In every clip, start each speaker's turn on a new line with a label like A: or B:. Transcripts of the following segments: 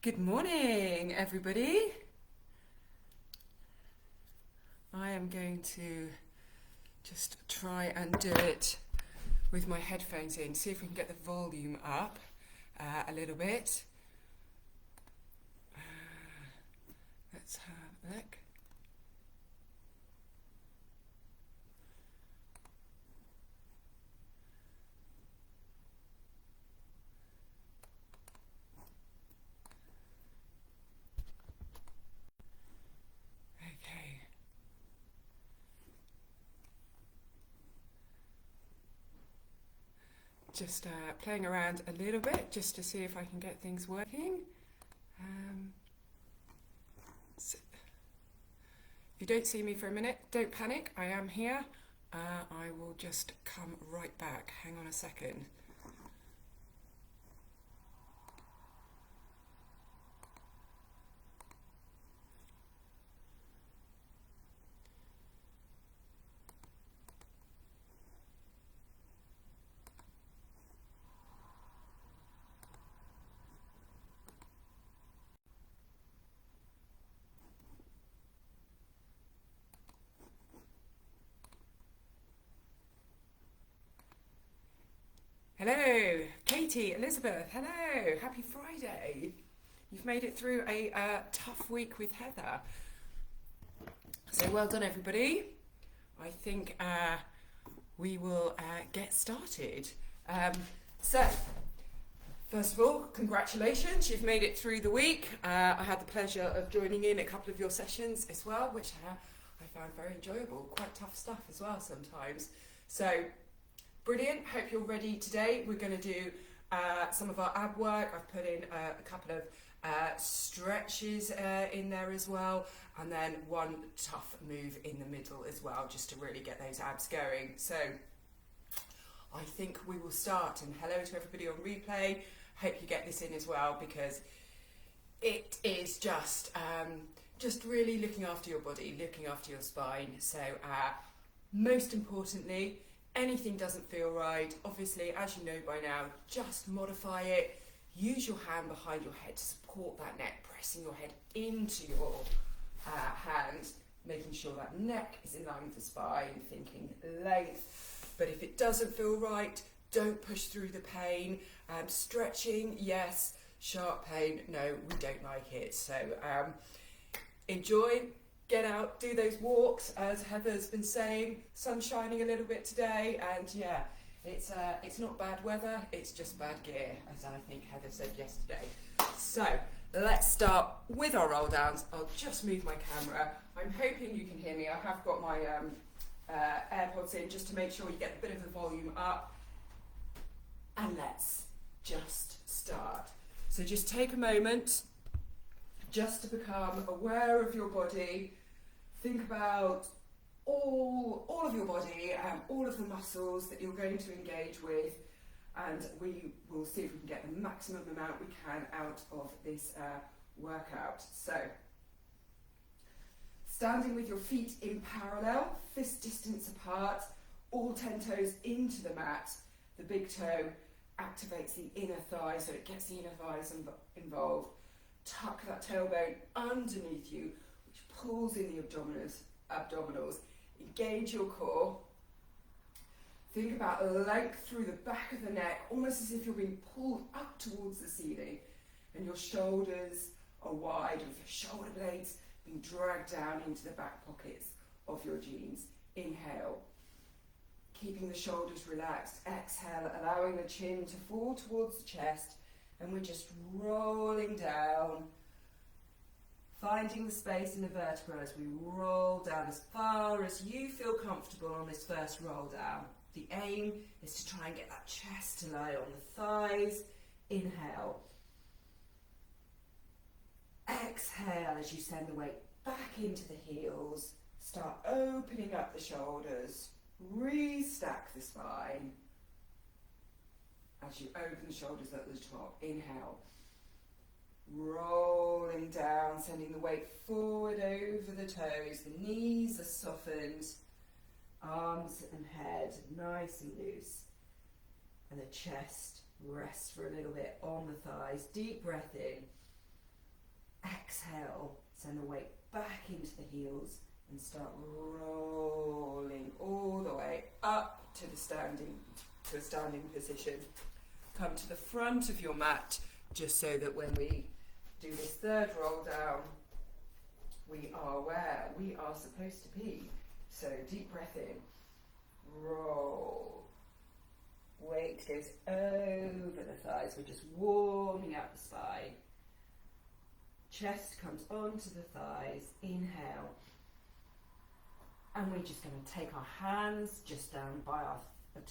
A: Good morning, everybody. I am going to just try and do it with my headphones in, see if we can get the volume up a little bit. Let's have a look. Okay. Just playing around a little bit just to see if I can get things working. So if you don't see me for a minute, don't panic, I am here. I will just come right back. Hang on a second. Hello, Katie, Elizabeth, hello, happy Friday. You've made it through a tough week with Heather. So well done, everybody. I think we will get started. So, first of all, congratulations, you've made it through the week. I had the pleasure of joining in a couple of your sessions as well, which I found very enjoyable, quite tough stuff as well sometimes. So, brilliant, hope you're ready today. We're going to do some of our ab work. I've put in a couple of stretches in there as well, and then one tough move in the middle as well, just to really get those abs going. So I think we will start, and hello to everybody on replay. Hope you get this in as well, because it is just really looking after your body, looking after your spine. So most importantly, anything doesn't feel right, obviously, as you know by now, just modify it. Use your hand behind your head to support that neck, pressing your head into your hand, making sure that neck is in line with the spine, thinking length. But if it doesn't feel right, don't push through the pain. Stretching, yes. Sharp pain, no, we don't like it. So enjoy. Get out, do those walks, as Heather's been saying. Sun's shining a little bit today, and yeah, it's not bad weather, it's just bad gear, as I think Heather said yesterday. So let's start with our roll downs. I'll just move my camera. I'm hoping you can hear me. I have got my AirPods in just to make sure you get a bit of the volume up. And let's just start. So just take a moment just to become aware of your body. Think about all of your body and all of the muscles that you're going to engage with, and we will see if we can get the maximum amount we can out of this workout. So, standing with your feet in parallel, fist distance apart, all 10 toes into the mat. The big toe activates the inner thigh, so it gets the inner thighs involved. Tuck that tailbone underneath you, which pulls in the abdominals. Engage your core. Think about length through the back of the neck, almost as if you're being pulled up towards the ceiling, and your shoulders are wide, with your shoulder blades being dragged down into the back pockets of your jeans. Inhale, keeping the shoulders relaxed. Exhale, allowing the chin to fall towards the chest. And we're just rolling down, finding the space in the vertebra as we roll down as far as you feel comfortable on this first roll down. The aim is to try and get that chest to lie on the thighs. Inhale. Exhale as you send the weight back into the heels. Start opening up the shoulders. Restack the spine. As you open the shoulders at the top, inhale, rolling down, sending the weight forward over the toes, the knees are softened, arms and head nice and loose, and the chest rests for a little bit on the thighs. Deep breath in, exhale, send the weight back into the heels and start rolling all the way up to a standing position. Come to the front of your mat, just so that when we do this third roll down, we are where we are supposed to be. So deep breath in, roll. Weight goes over the thighs. We're just warming up the spine. Chest comes onto the thighs. Inhale. And we're just going to take our hands just down by our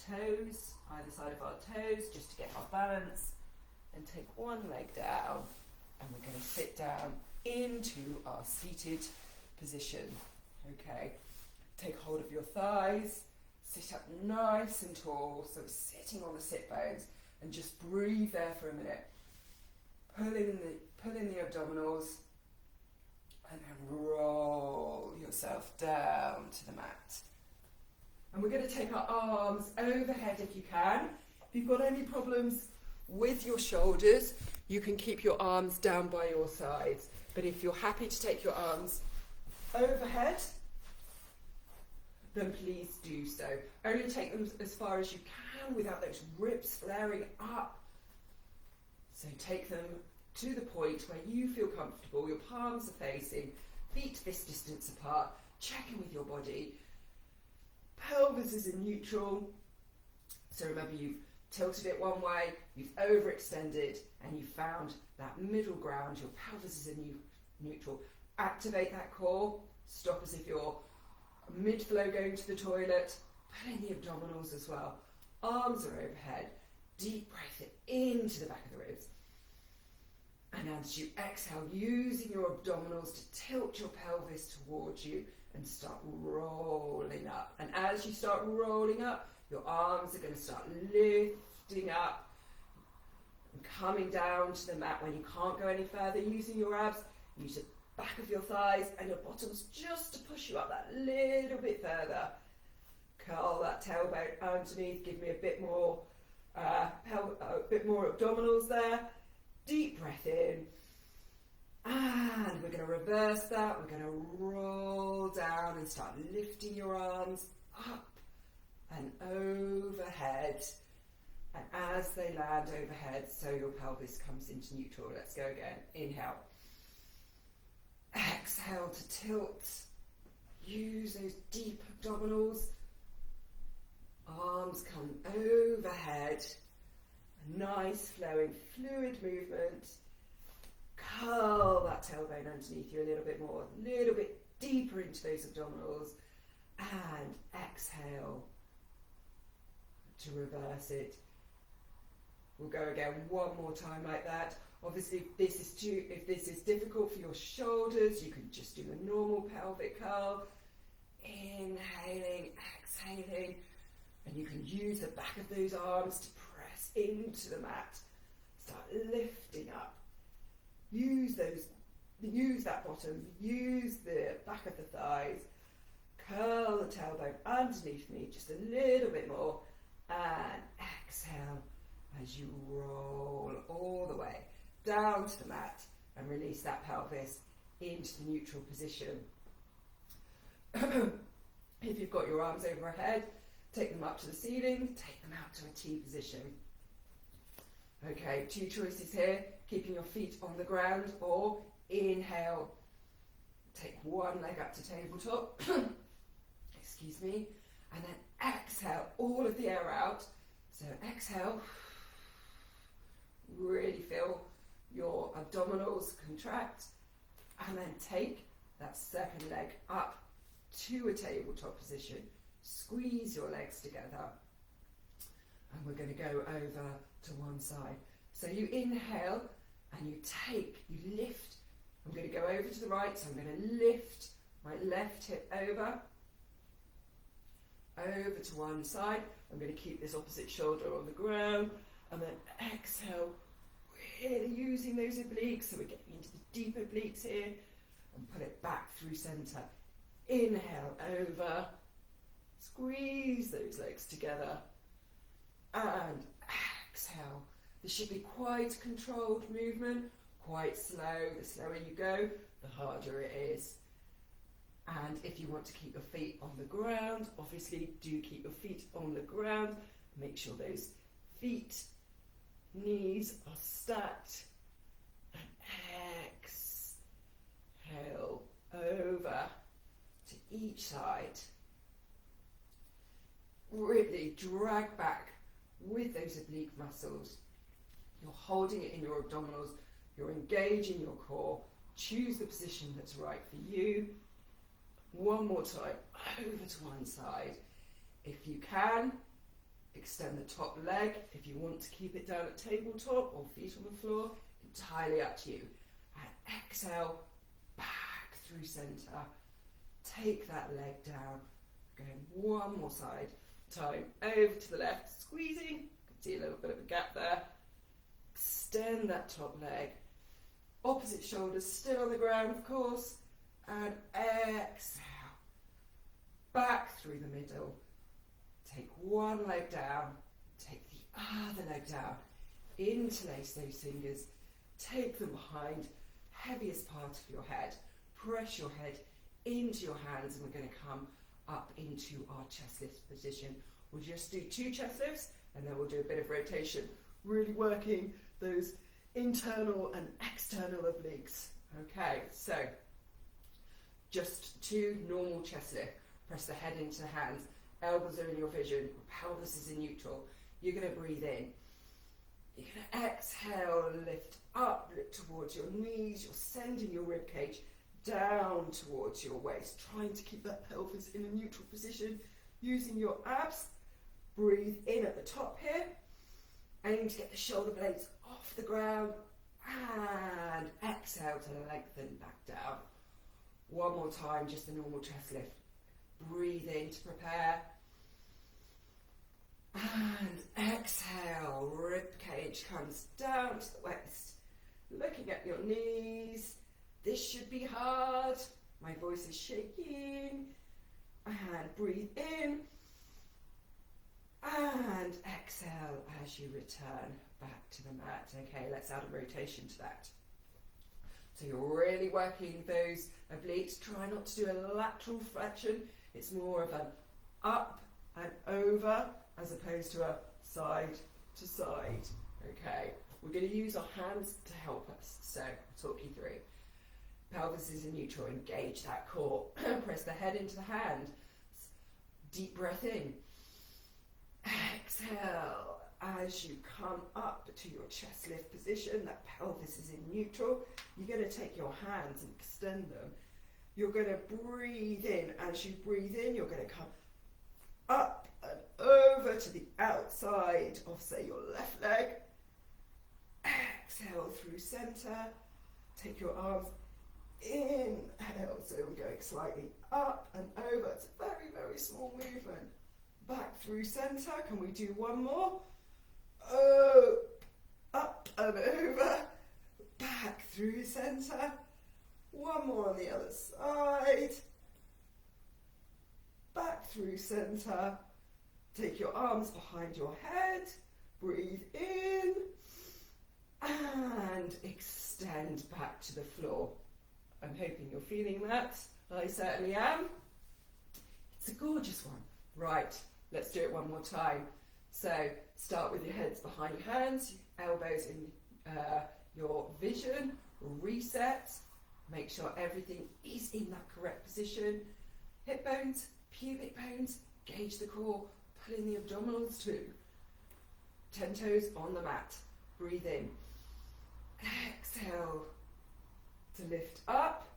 A: toes, either side of our toes, just to get our balance. And take one leg down. And we're going to sit down into our seated position. Okay. Take hold of your thighs. Sit up nice and tall, so sitting on the sit bones, and just breathe there for a minute. Pull in the abdominals, and then roll yourself down to the mat. And we're going to take our arms overhead if you can. If you've got any problems with your shoulders, you can keep your arms down by your sides. But if you're happy to take your arms overhead, then please do so. Only take them as far as you can without those ribs flaring up. So take them to the point where you feel comfortable, your palms are facing, feet this distance apart, check in with your body. Pelvis is in neutral. So remember, you've tilted it one way, you've overextended, and you found that middle ground. Your pelvis is in neutral. Activate that core. Stop as if you're mid-flow going to the toilet. Pull in the abdominals as well. Arms are overhead. Deep breath into the back of the ribs. And as you exhale, using your abdominals to tilt your pelvis towards you and start rolling up. And as you start rolling up, your arms are going to start lifting up and coming down to the mat. When you can't go any further, using your abs, use the back of your thighs and your bottoms just to push you up that little bit further. Curl that tailbone underneath, give me a bit more abdominals there. Deep breath in. And we're going to reverse that. We're going to roll down and start lifting your arms up and overhead. And as they land overhead, so your pelvis comes into neutral. Let's go again. Inhale. Exhale to tilt. Use those deep abdominals. Arms come overhead. A nice flowing fluid movement. Curl that tailbone underneath you a little bit more, a little bit deeper into those abdominals. And exhale to reverse it. We'll go again one more time like that. Obviously, if this is difficult for your shoulders, you can just do a normal pelvic curl. Inhaling, exhaling, and you can use the back of those arms to press into the mat. Start lifting up. Use that bottom, use the back of the thighs. Curl the tailbone underneath me just a little bit more, and exhale as you roll all the way down to the mat and release that pelvis into the neutral position. If you've got your arms overhead, take them up to the ceiling, take them out to a T position. Okay, two choices here, keeping your feet on the ground, or inhale, take one leg up to tabletop, excuse me, and then exhale all of the air out. So exhale, really feel your abdominals contract, and then take that second leg up to a tabletop position. Squeeze your legs together, and we're going to go over to one side. So you inhale and you lift. I'm going to go over to the right, so I'm going to lift my left hip over to one side. I'm going to keep this opposite shoulder on the ground, and then exhale, really using those obliques, so we're getting into the deep obliques here, and pull it back through center. Inhale over, squeeze those legs together, and exhale. This should be quite a controlled movement, quite slow. The slower you go, the harder it is. And if you want to keep your feet on the ground, obviously do keep your feet on the ground. Make sure those feet, knees are stacked. And exhale over to each side. Really drag back with those oblique muscles. You're holding it in your abdominals. You're engaging your core. Choose the position that's right for you. One more time, over to one side. If you can, extend the top leg. If you want to keep it down at tabletop or feet on the floor, entirely up to you. And exhale, back through center. Take that leg down. Going one more side. Time over to the left, squeezing. You can see a little bit of a gap there. Extend that top leg. Opposite shoulder still on the ground, of course. And exhale. Back through the middle. Take one leg down. Take the other leg down. Interlace those fingers. Take them behind. Heaviest part of your head. Press your head into your hands, and we're going to come up into our chest lift position. We'll just do 2 chest lifts, and then we'll do a bit of rotation. Really working those internal and external obliques. Okay, so just 2 normal chest lifts. Press the head into the hands. Elbows are in your vision. Pelvis is in neutral. You're going to breathe in. You're going to exhale, lift up, look towards your knees. You're sending your rib cage down towards your waist, trying to keep that pelvis in a neutral position, using your abs. Breathe in at the top here. Aim to get the shoulder blades off the ground, and exhale to lengthen back down. One more time, just the normal chest lift. Breathe in to prepare. And exhale, rib cage comes down to the waist. Looking at your knees. This should be hard. My voice is shaking. And breathe in. And exhale as you return back to the mat. Okay, let's add a rotation to that. So you're really working those obliques. Try not to do a lateral flexion. It's more of an up and over as opposed to a side to side. Okay, we're going to use our hands to help us. So I'll talk you through. Pelvis is in neutral. Engage that core. Press the head into the hand. Deep breath in. Exhale as you come up to your chest lift position. That pelvis is in neutral. You're going to take your hands and extend them. You're going to breathe in. As you breathe in, you're going to come up and over to the outside of, say, your left leg. Exhale through center. Take your arms. Inhale. So we're going slightly up and over. It's a very, very small movement. Back through center. Can we do one more? Oh, up and over. Back through center. One more on the other side. Back through center. Take your arms behind your head. Breathe in. And extend back to the floor. I'm hoping you're feeling that. I certainly am. It's a gorgeous one. Right, let's do it one more time. So start with your heads behind your hands, elbows in your vision, reset. Make sure everything is in that correct position. Hip bones, pubic bones, gauge the core, pull in the abdominals too. 10 toes on the mat. Breathe in. Exhale to lift up.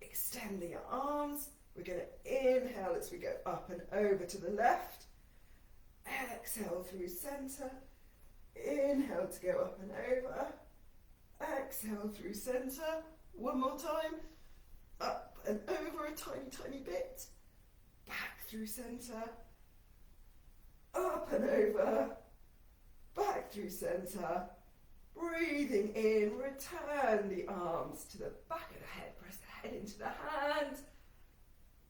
A: Extend the arms. We're going to inhale as we go up and over to the left. Exhale through center. Inhale to go up and over. Exhale through center. One more time. Up and over a tiny, tiny bit. Back through center. Up and over. Back through center. Breathing in. Return the arms to the back of the head. Press the head into the hands.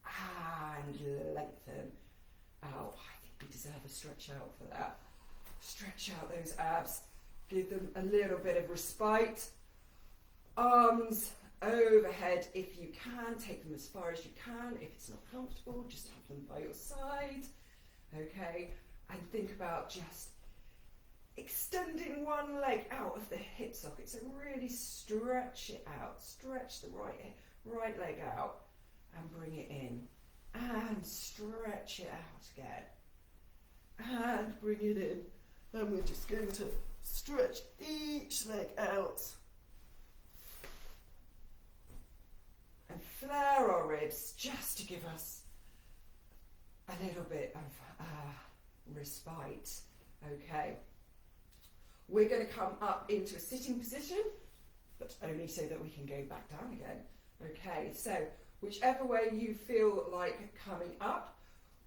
A: And lengthen. Oh, I think we deserve a stretch out for that. Stretch out those abs. Give them a little bit of respite. Arms overhead if you can. Take them as far as you can. If it's not comfortable, just have them by your side. Okay, and think about just extending one leg out of the hip socket. So really stretch it out. Stretch the right leg out and bring it in. And stretch it out again. And bring it in. And we're just going to stretch each leg out. And flare our ribs just to give us a little bit of respite. Okay. We're going to come up into a sitting position, but only so that we can go back down again. Okay, so whichever way you feel like coming up,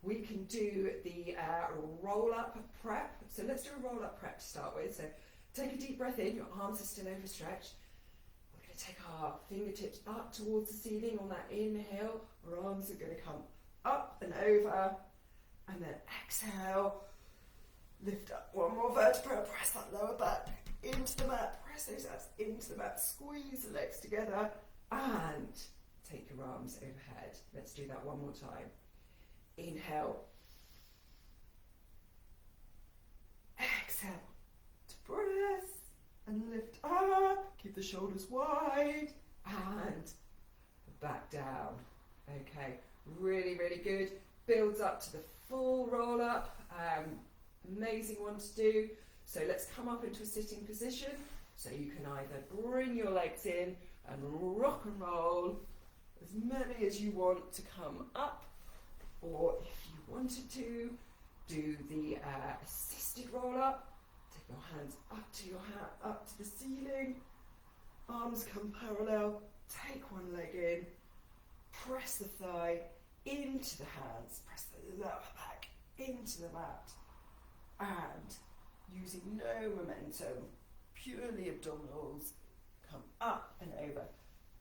A: we can do the roll-up prep. So let's do a roll-up prep to start with. So take a deep breath in, your arms are still overstretched. We're going to take our fingertips up towards the ceiling on that inhale. Our arms are going to come up and over, and then exhale. Lift up one more vertebra, press that lower back into the mat, press those abs into the mat, squeeze the legs together, and take your arms overhead. Let's do that one more time. Inhale. Exhale. To press and lift up. Keep the shoulders wide and back down. Okay, really, really good. Builds up to the full roll up. Amazing one to do. So let's come up into a sitting position. So you can either bring your legs in and rock and roll as many as you want to come up, or if you wanted to, do the assisted roll up. Take your hands up to the ceiling. Arms come parallel. Take one leg in. Press the thigh into the hands. Press the lower back into the mat. And using no momentum, purely abdominals, come up and over,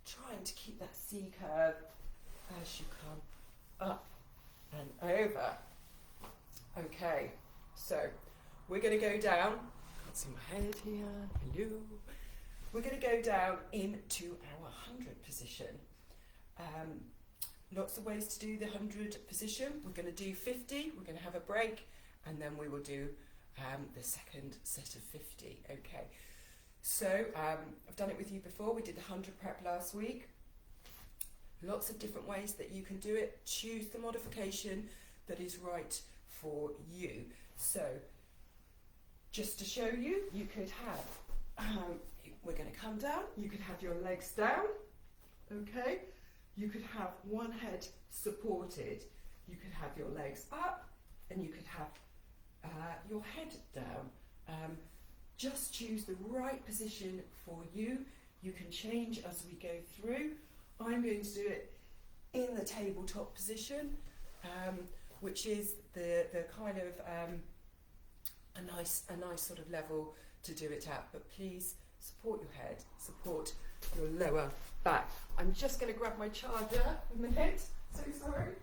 A: trying to keep that C curve as you come up and over. Okay, so we're going to go down. Got some head here. Hello. We're going to go down into our 100 position. Lots of ways to do the 100 position. We're going to do 50. We're going to have a break. And then we will do the second set of 50. Okay, so I've done it with you before. We did the 100 prep last week. Lots of different ways that you can do it. Choose the modification that is right for you. So just to show you, you could have, we're going to come down. You could have your legs down. Okay, you could have one head supported. You could have your legs up, and you could have your head down. Just choose the right position for you. You can change as we go through. I'm going to do it in the tabletop position, which is the kind of a nice sort of level to do it at. But please support your head, support your lower back. I'm just going to grab my charger a minute. So sorry.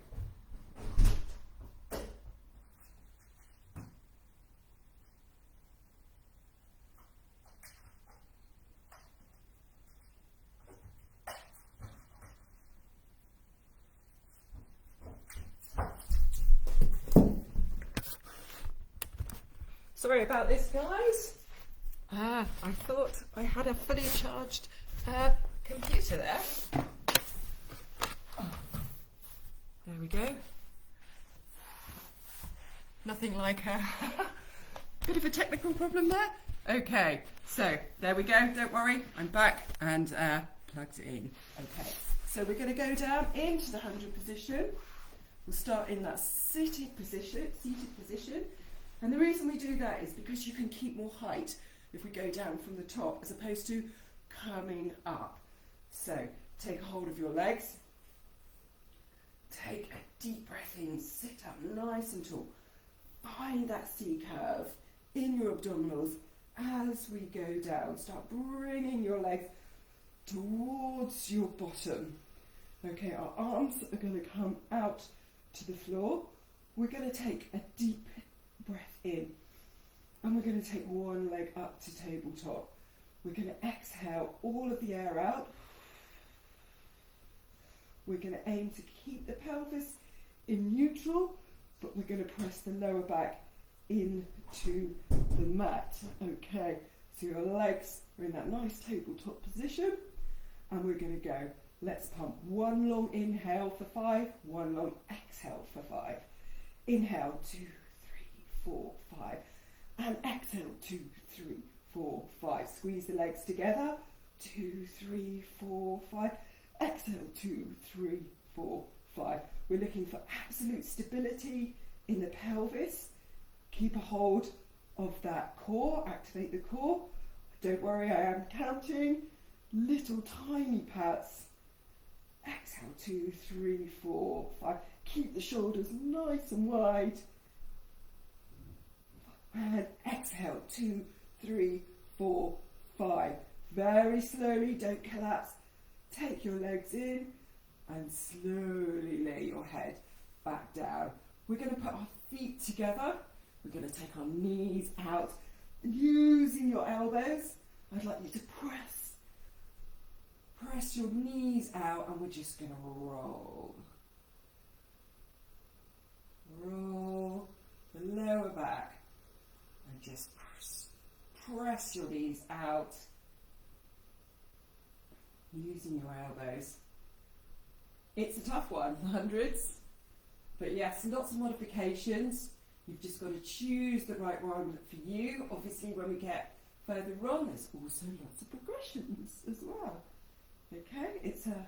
A: Sorry about this, guys. I thought I had a fully charged computer there. There we go. Nothing like a bit of a technical problem there. Okay, so there we go. Don't worry, I'm back and plugged it in. Okay, so we're going to go down into the 100 position. We'll start in that seated position. And the reason we do that is because you can keep more height if we go down from the top as opposed to coming up. So take hold of your legs. Take a deep breath in. Sit up nice and tall. Find that C curve in your abdominals as we go down. Start bringing your legs towards your bottom. Okay, our arms are going to come out to the floor. We're going to take a deep breath in.
B: And we're going to take one leg up to tabletop. We're going to exhale all of the air out. We're going to aim to keep the pelvis in neutral, but we're going to press the lower back into the mat. Okay, so your legs are in that nice tabletop position, and we're going to go. Let's pump. One long inhale for 5, one long exhale for 5. Inhale, 2, 3, 4, 5. And exhale, 2, 3, 4, 5. Squeeze the legs together. 2, 3, 4, 5. Exhale, 2, 3, 4, 5. We're looking for absolute stability in the pelvis. Keep a hold of that core. Activate the core. Don't worry, I am counting. Little tiny pats. Exhale, 2, 3, 4, 5. Keep the shoulders nice and wide. And exhale, 2, 3, 4, 5. Very slowly, don't collapse. Take your legs in and slowly lay your head back down. We're going to put our feet together. We're going to take our knees out. Using your elbows, I'd like you to press your knees out, and we're just going to roll. Roll the lower back and just press your knees out using your elbows. It's a tough one, the hundreds, but yes, lots of modifications. You've just got to choose the right one for you. Obviously, when we get further on, there's also lots of progressions as well. Okay, it's a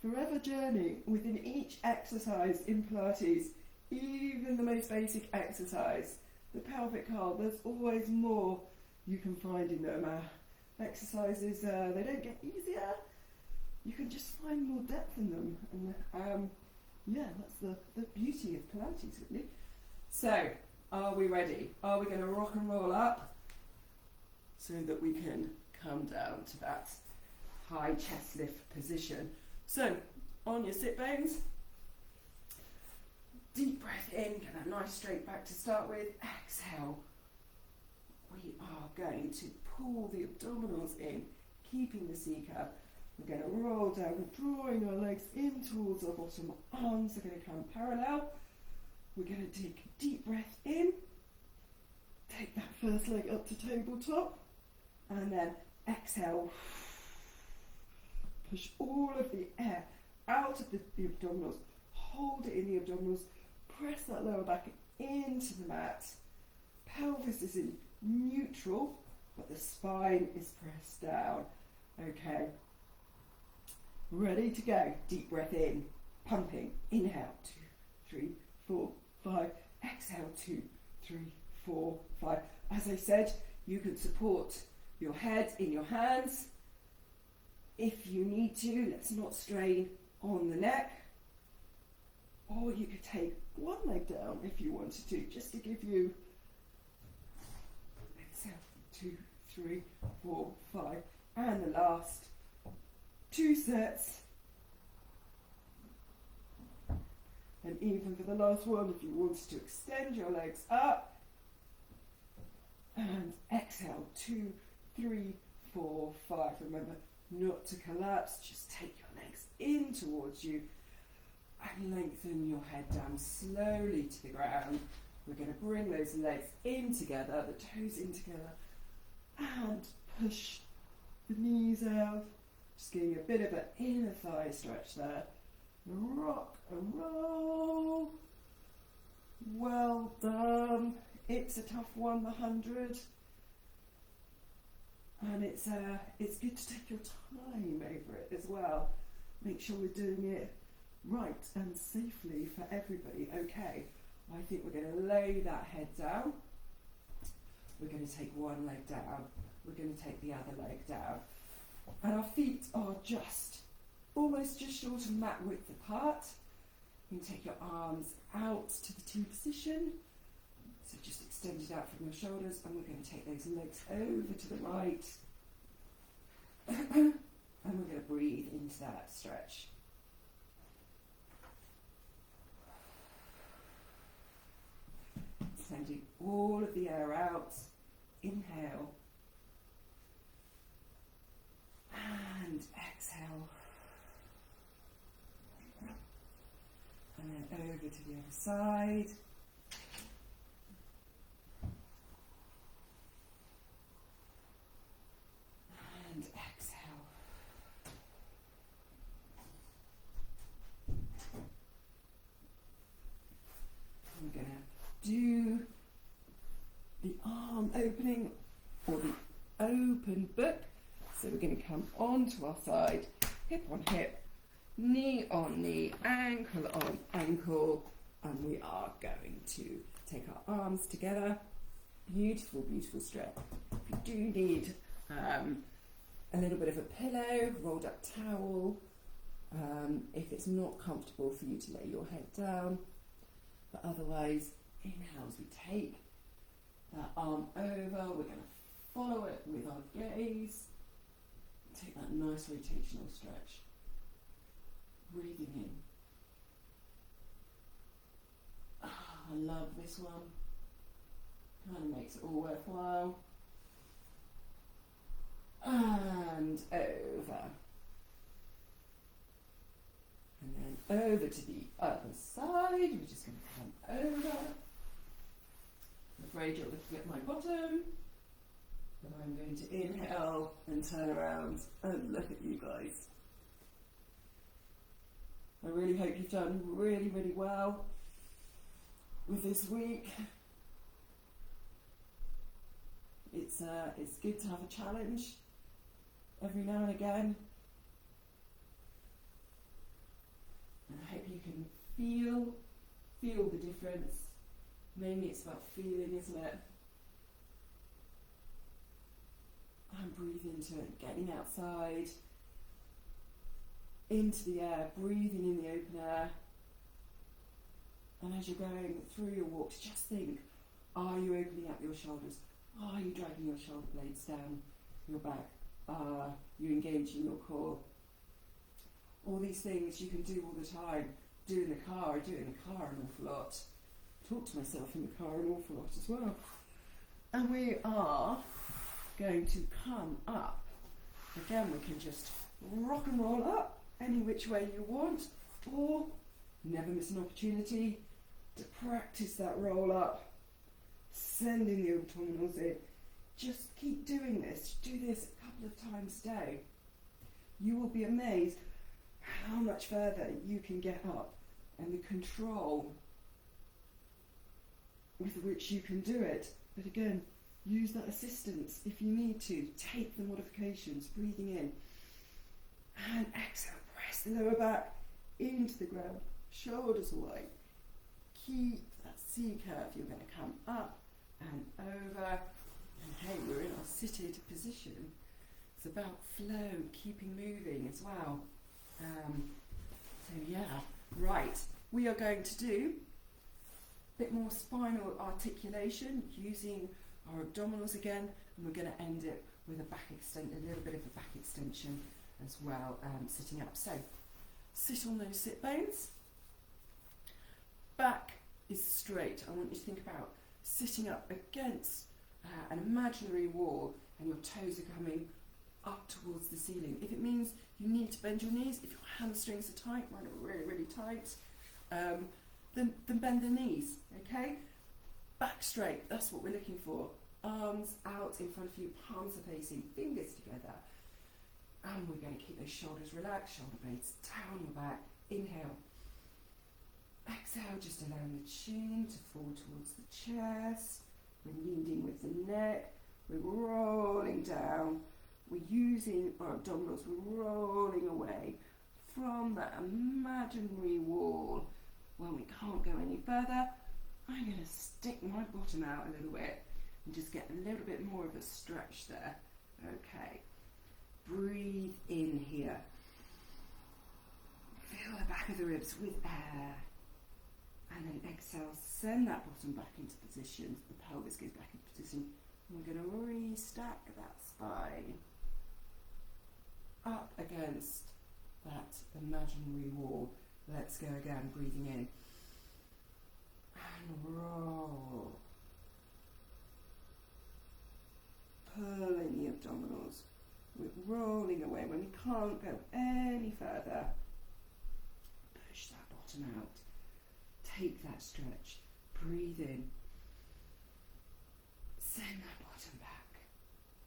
B: forever journey within each exercise in Pilates, even the most basic exercise, the pelvic curl. There's always more you can find in them. Exercises, they don't get easier. You can just find more depth in them, and yeah, that's the beauty of Pilates, really. So, are we ready? Are we going to rock and roll up so that we can come down to that high chest lift position? So, on your sit bones, deep breath in, get that nice straight back to start with. Exhale. We are going to pull the abdominals in, keeping the C curve. We're going to roll down, drawing our legs in towards our bottom. Arms are going to come parallel. We're going to take a deep breath in. Take that first leg up to tabletop. And then exhale. Push all of the air out of the abdominals. Hold it in the abdominals. Press that lower back into the mat. Pelvis is in neutral, but the spine is pressed down. Okay. Ready to go. Deep breath in. Pumping. Inhale. 2, 3, 4, 5. Exhale. 2, 3, 4, 5. As I said, you can support your head in your hands. If you need to, let's not strain on the neck. Or you could take one leg down if you wanted to, just to give you, exhale, 2, 3, 4, 5. And the last 2 sets. And even for the last one, if you wanted to extend your legs up. And exhale, 2, 3, 4, 5. Remember not to collapse, just take your legs in towards you and lengthen your head down slowly to the ground. We're going to bring those legs in together, the toes in together, and push the knees out. Just getting a bit of an inner thigh stretch there. Rock and roll. Well done. It's a tough one, the 100. And it's good to take your time over it as well. Make sure we're doing it right and safely for everybody. Okay, I think we're going to lay that head down. We're going to take one leg down. We're going to take the other leg down. And our feet are almost just short of mat width apart. You can take your arms out to the T position. So just extend it out from your shoulders, and we're going to take those legs over to the right. And we're going to breathe into that stretch. Sending all of the the air out. Inhale. And exhale. And then over to the other side. And exhale. I'm going to do the arm opening or the open book. So we're going to come onto our side, hip on hip, knee on knee, ankle on ankle, and we are going to take our arms together. Beautiful, beautiful stretch. If you do need a little bit of a pillow, rolled up towel, if it's not comfortable for you to lay your head down, but otherwise, inhale as we take that arm over, we're going to follow it with our gaze, take that nice rotational stretch, breathing in. I love this one, kind of makes it all worthwhile. And over. And then over to the other side. We're just going to come over. I'm afraid you're looking at my bottom. But I'm going to inhale and turn around and look at you guys. I really hope you've done really, really well with this week. It's good to have a challenge every now and again. And I hope you can feel the difference. Mainly it's about feeling, isn't it? And breathe into it, getting outside, into the air, breathing in the open air. And as you're going through your walks, just think, are you opening up your shoulders? Are you dragging your shoulder blades down your back? Are you engaging your core? All these things you can do all the time. Do in the car. I do it in the car an awful lot. Talk to myself in the car an awful lot as well. And we are going to come up. Again, we can just rock and roll up any which way you want, or never miss an opportunity to practice that roll up, sending the abdominals in. Just keep doing this. Do this a couple of times a day. You will be amazed how much further you can get up, and the control with which you can do it. But again, use that assistance if you need to. Take the modifications, breathing in. And exhale, press the lower back into the ground, shoulders away. Keep that C curve. You're going to come up and over. And hey, we're in our seated position. It's about flow, keeping moving as well. So yeah, right. We are going to do a bit more spinal articulation using our abdominals again, and we're going to end it with a little bit of a back extension as well, sitting up. So sit on those sit bones. Back is straight. I want you to think about sitting up against an imaginary wall, and your toes are coming up towards the ceiling. If it means you need to bend your knees, if your hamstrings are tight, mine are really, really tight, then bend the knees, okay? Back straight, that's what we're looking for. Arms out in front of you, palms are facing, fingers together. And we're going to keep those shoulders relaxed, shoulder blades down your back. Inhale. Exhale, just allowing the chin to fall towards the chest. We're leading with the neck. We're rolling down. We're using our abdominals. We're rolling away from that imaginary wall. When we can't go any further, I'm going to stick my bottom out a little bit and just get a little bit more of a stretch there. Okay. Breathe in here. Feel the back of the ribs with air. And then exhale, send that bottom back into position. The pelvis goes back into position. And we're going to restack that spine up against that imaginary wall. Let's go again, breathing in. And roll. pulling the abdominals. We're rolling away. When we can't go any further, push that bottom out. Take that stretch. Breathe in. Send that bottom back.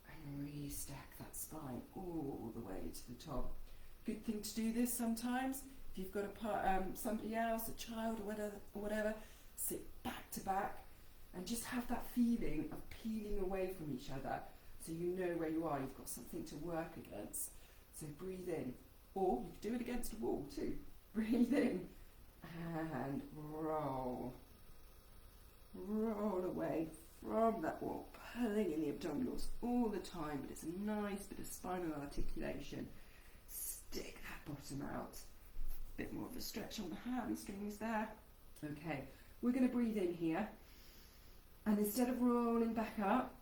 B: And restack that spine all the way to the top. Good thing to do this sometimes. If you've got somebody else, a child or whatever, sit back to back and just have that feeling of peeling away from each other so you know where you are. You've got something to work against. So breathe in. Or you can do it against a wall too. Breathe in and roll. Roll away from that wall, pulling in the abdominals all the time, but it's a nice bit of spinal articulation. Stick that bottom out. Bit more of a stretch on the hamstrings there. Okay, we're going to breathe in here, and instead of rolling back up,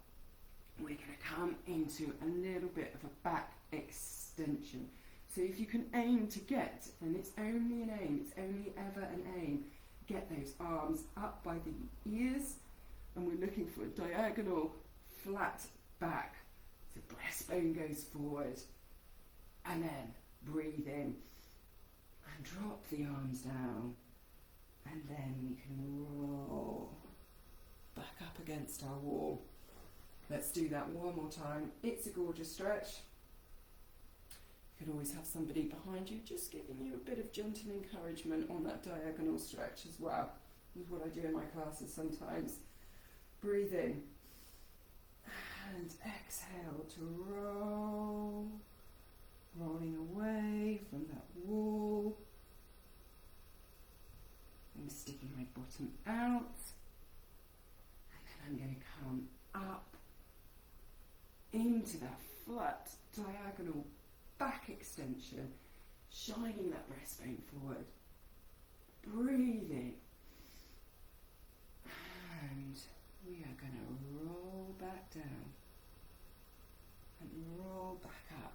B: we're going to come into a little bit of a back extension. So if you can aim to get, and it's only an aim, it's only ever an aim, get those arms up by the ears, and we're looking for a diagonal flat back. So breastbone goes forward, and then breathe in and drop the arms down, and then we can roll back up against our wall. Let's do that one more time. It's a gorgeous stretch. You can always have somebody behind you just giving you a bit of gentle encouragement on that diagonal stretch as well. This is what I do in my classes sometimes. Breathe in and exhale to roll, rolling away from that wall. I'm sticking my bottom out, and then I'm going to come up into that flat diagonal back extension, shining that breastbone forward. Breathe in, and we are going to roll back down and roll back up.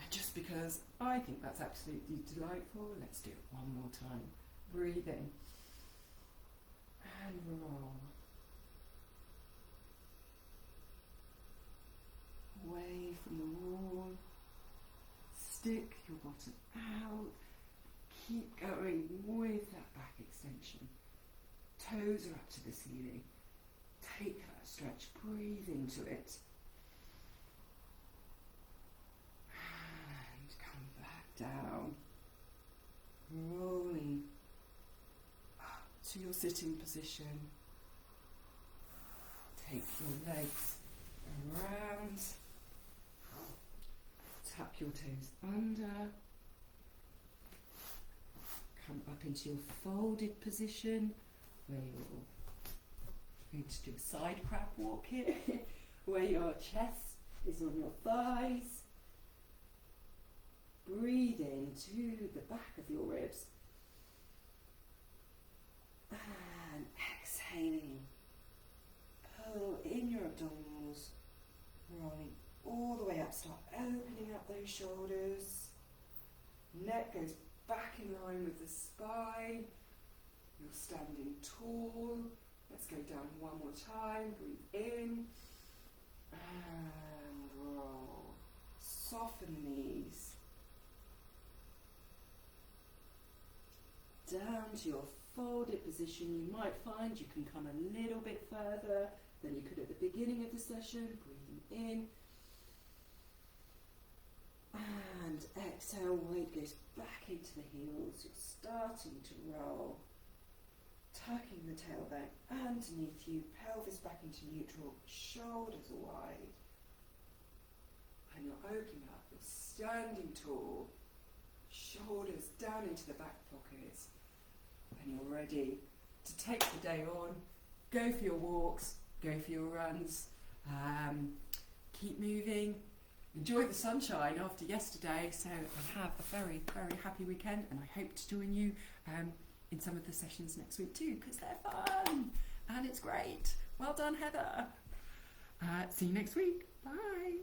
B: And just because I think that's absolutely delightful, let's do it one more time. Breathe in and roll. Away from the wall. Stick your bottom out. Keep going with that back extension. Toes are up to the ceiling. Take that stretch. Breathe into it. And come back down. Rolling up to your sitting position. Take your legs around. Tap your toes under. Come up into your folded position where you're going to do a side crab walk here, where your chest is on your thighs. Breathe into the back of your ribs. And exhaling. Pull in your abdominals, rolling all the way up. Start opening up those shoulders. Neck goes back in line with the spine. You're standing tall. Let's go down one more time. Breathe in and roll. Soften the knees. Down to your folded position. You might find you can come a little bit further than you could at the beginning of the session. Breathing in. And exhale, weight goes back into the heels. You're starting to roll. Tucking the tailbone underneath you, pelvis back into neutral, shoulders wide. And you're opening up, you're standing tall, shoulders down into the back pockets. And you're ready to take the day on, go for your walks, go for your runs, keep moving. Enjoy the sunshine after yesterday, so I have a very, very happy weekend, and I hope to join you in some of the sessions next week too, because they're fun and it's great. Well done, Heather. See you next week. Bye.